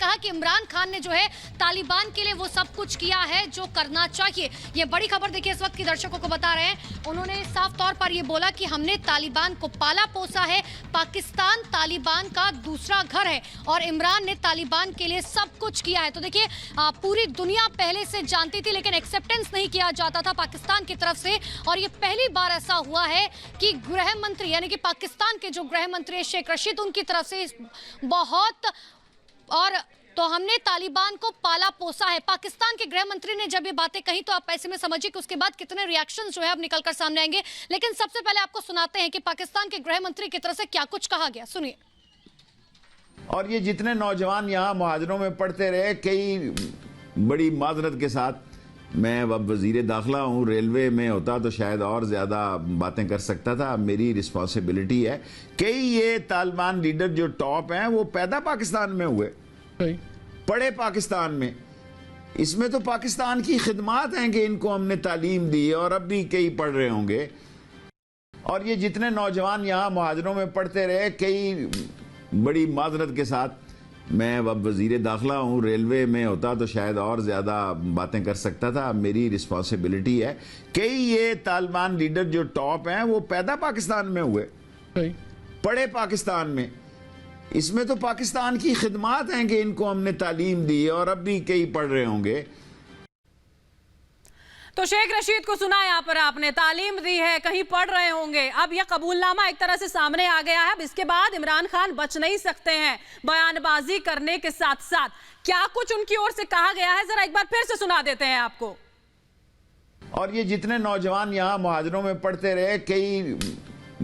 कहा कि इमरान खान ने जो है तालिबान के लिए वो सब कुछ किया है जो करना चाहिए। ये बड़ी खबर देखिए इस वक्त की दर्शकों को बता रहे हैं। उन्होंने साफ तौर पर ये बोला कि हमने तालिबान को पाला पोसा है, पाकिस्तान तालिबान का दूसरा घर है और इमरान ने तालिबान के लिए सब कुछ किया है। तो देखिए पूरी दुनिया पहले से जानती थी लेकिन एक्सेप्टेंस नहीं किया जाता था पाकिस्तान की तरफ से, और ये पहली बार ऐसा हुआ है कि गृह मंत्री यानी कि पाकिस्तान के जो गृह मंत्री है शेख रशीद, उनकी तरफ से बहुत और तो हमने तालिबान को पाला पोसा है। पाकिस्तान के गृह मंत्री ने जब ये बातें कही तो आप ऐसे में समझिए कि उसके बाद कितने रिएक्शंस जो है अब निकलकर सामने आएंगे। लेकिन सबसे पहले आपको सुनाते हैं कि पाकिस्तान के गृह मंत्री की तरफ से क्या कुछ कहा गया, सुनिए। और ये जितने नौजवान यहाँ मुहाजिरों में पढ़ते रहे, कई बड़ी माजरत के साथ, मैं अब वजीर दाखिला हूँ, रेलवे में होता तो शायद और ज़्यादा बातें कर सकता था। मेरी रिस्पॉन्सिबिलिटी है। कई ये तालिबान लीडर जो टॉप हैं वो पैदा पाकिस्तान में हुए, पढ़े पाकिस्तान में। इसमें तो पाकिस्तान की खिदमात हैं कि इनको हमने तालीम दी और अब भी कई पढ़ रहे होंगे। और ये जितने नौजवान यहाँ मुहाजिरों में पढ़ते रहे, कई बड़ी माजरत के साथ, मैं अब वजीर दाखिला हूँ, रेलवे में होता तो शायद और ज़्यादा बातें कर सकता था। मेरी रिस्पॉन्सिबिलिटी है। कई ये तालिबान लीडर जो टॉप हैं वो पैदा पाकिस्तान में हुए, पढ़े पाकिस्तान में। इसमें तो पाकिस्तान की खिदमात हैं कि इनको हमने तालीम दी और अब भी कई पढ़ रहे होंगे। तो शेख रशीद को सुना यहाँ पर आपने, तालीम दी है, कहीं पढ़ रहे होंगे। अब यह कबूलनामा एक तरह से सामने आ गया है। अब इसके बाद इमरान खान बच नहीं सकते हैं बयानबाजी करने के साथ साथ। क्या कुछ उनकी ओर से कहा गया है, जरा एक बार फिर से सुना देते हैं आपको। और ये जितने नौजवान यहाँ मुहाजिरों में पढ़ते रहे, कई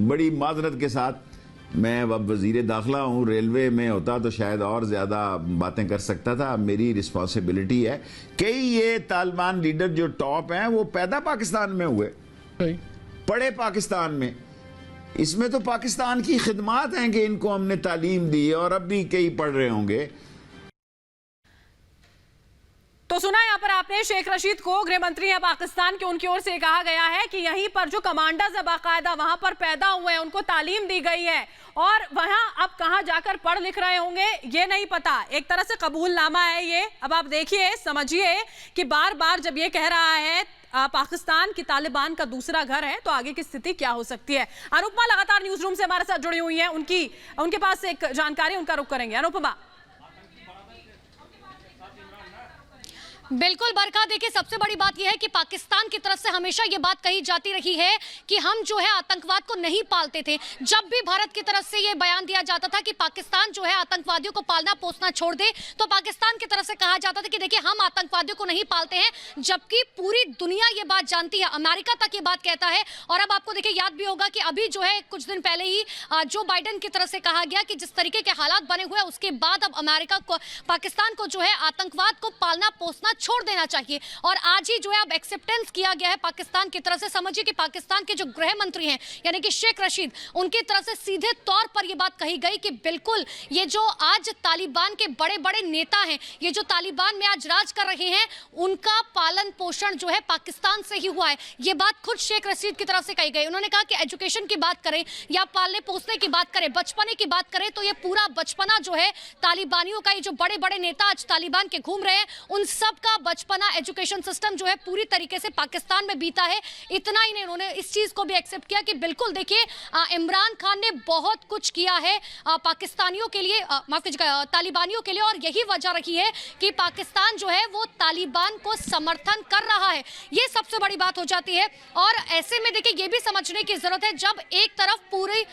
बड़ी माजरत के साथ, मैं अब वजीर दाखिला हूँ, रेलवे में होता तो शायद और ज़्यादा बातें कर सकता था। मेरी रिस्पॉन्सिबिलिटी है। कई ये तालिबान लीडर जो टॉप हैं वो पैदा पाकिस्तान में हुए, पढ़े पाकिस्तान में। इसमें तो पाकिस्तान की खिदमात हैं कि इनको हमने तालीम दी और अब भी कई पढ़ रहे होंगे। तो सुना यहाँ पर आपने शेख रशीद को, गृह मंत्री है पाकिस्तान के, उनकी ओर से कहा गया है कि यहीं पर जो कमांडर्स है बाकायदा वहां पर पैदा हुए हैं, उनको तालीम दी गई है और वहां अब कहां जाकर पढ़ लिख रहे होंगे ये नहीं पता। एक तरह से कबूलनामा है ये। अब आप देखिए, समझिए कि बार बार जब ये कह रहा है पाकिस्तान की तालिबान का दूसरा घर है तो आगे की स्थिति क्या हो सकती है। अनुपमा लगातार न्यूज रूम से हमारे साथ जुड़ी हुई है, उनके पास एक जानकारी, उनका रुख करेंगे। अनुपमा। बिल्कुल बरखा, देखिए सबसे बड़ी बात यह है कि पाकिस्तान की तरफ से हमेशा ये बात कही जाती रही है कि हम जो है आतंकवाद को नहीं पालते थे। जब भी भारत की तरफ से ये बयान दिया जाता था कि पाकिस्तान जो है आतंकवादियों को पालना पोसना छोड़ दे, तो पाकिस्तान की तरफ से कहा जाता था कि देखिए हम आतंकवादियों को नहीं पालते हैं, जबकि पूरी दुनिया ये बात जानती है, अमेरिका तक ये बात कहता है। और अब आपको देखिए याद भी होगा कि अभी जो है कुछ दिन पहले ही जो बाइडेन की तरफ से कहा गया कि जिस तरीके के हालात बने हुए उसके बाद अब अमेरिका को, पाकिस्तान को जो है आतंकवाद को पालना पोसना छोड़ देना चाहिए। और आज ही जो है अब एक्सेप्टेंस किया गया है पाकिस्तान की तरफ से। समझिए कि पाकिस्तान के जो गृह मंत्री हैं यानी कि शेख रशीद, उनकी तरफ से सीधे तौर पर यह बात कही गई कि बिल्कुल ये जो आज तालिबान के बड़े बड़े नेता हैं, ये जो तालिबान में आज राज कर रहे हैं, उनका पालन पोषण जो है पाकिस्तान से ही हुआ है। ये बात खुद शेख रशीद की तरफ से कही गई। उन्होंने कहा कि एजुकेशन की बात करें या पालने पोसने की बात करें, बचपने की बात करें, तो ये पूरा बचपना जो है तालिबानियों का, ये जो बड़े बड़े नेता आज तालिबान के घूम रहे हैं, उन सब का बचपना, एजुकेशन सिस्टम जो है पूरी तरीके से पाकिस्तान में बीता है। इतना ही नहीं, उन्होंने इस चीज को भी एक्सेप्ट किया कि बिल्कुल देखिए इमरान खान ने बहुत कुछ किया है पाकिस्तानियों के लिए, माफ कीजिएगा तालिबानियों के लिए, और यही वजह रही है कि पाकिस्तान जो है वो तालिबान को समर्थन कर रहा है। ये सबसे बड़ी बात हो जाती है। और ऐसे में देखिए ये भी समझने की जरूरत है, जब एक तरफ पूरी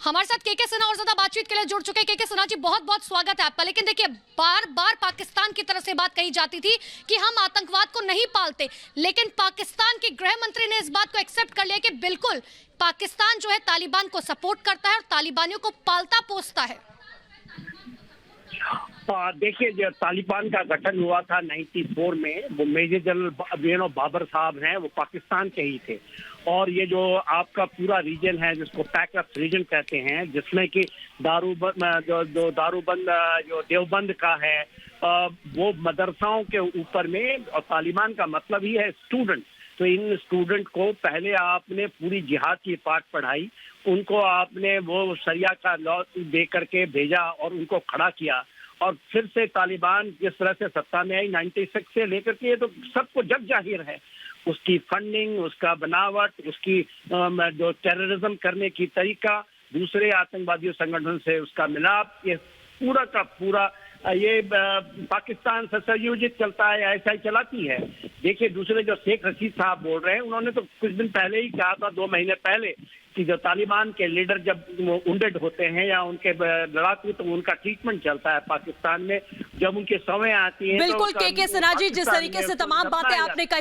हमारे साथ के सिन्हा और ज्यादा बातचीत के लिए जुड़ चुके हैं। के सिन्हा जी, बहुत बहुत स्वागत है आपका। लेकिन देखिए बार बार पाकिस्तान की तरफ से बात कही जाती थी कि हम आतंकवाद को नहीं पालते, लेकिन पाकिस्तान के गृह मंत्री ने इस बात को एक्सेप्ट कर लिया कि बिल्कुल पाकिस्तान जो है तालिबान को सपोर्ट करता है और तालिबानियों को पालता पोसता है। देखिए, जो तालिबान का गठन हुआ था 94 में, वो मेजर जनरल बाबर साहब हैं, वो पाकिस्तान के ही थे। और ये जो आपका पूरा रीजन है जिसको पैकअप रीजन कहते हैं, जिसमें कि दारूबंद जो देवबंद का है, वो मदरसाओं के ऊपर में, और तालिबान का मतलब ही है स्टूडेंट। तो इन स्टूडेंट को पहले आपने पूरी जिहाद की पाठ पढ़ाई, उनको आपने वो शरिया का लॉ दे करके भेजा और उनको खड़ा किया। और फिर से तालिबान जिस तरह से सत्ता में आई 96 से लेकर के, ये तो सबको जग जाहिर है उसकी फंडिंग, उसका बनावट, उसकी जो टेररिज्म करने की तरीका, दूसरे आतंकवादी संगठन से उसका मिलाप, ये पूरा का पूरा ये पाकिस्तान से संयोजित चलता है, ऐसा ही चलाती है। देखिए दूसरे जो शेख रशीद साहब बोल रहे हैं, उन्होंने तो कुछ दिन पहले ही कहा था, 2 महीने पहले, कि जो तालिबान के लीडर जब उंडेड होते हैं या उनके लड़ाकू, तो उनका ट्रीटमेंट चलता है पाकिस्तान में। जब उनके समय आती है बिल्कुल के सिन्हा जी, जिस तरीके से तमाम बातें आपने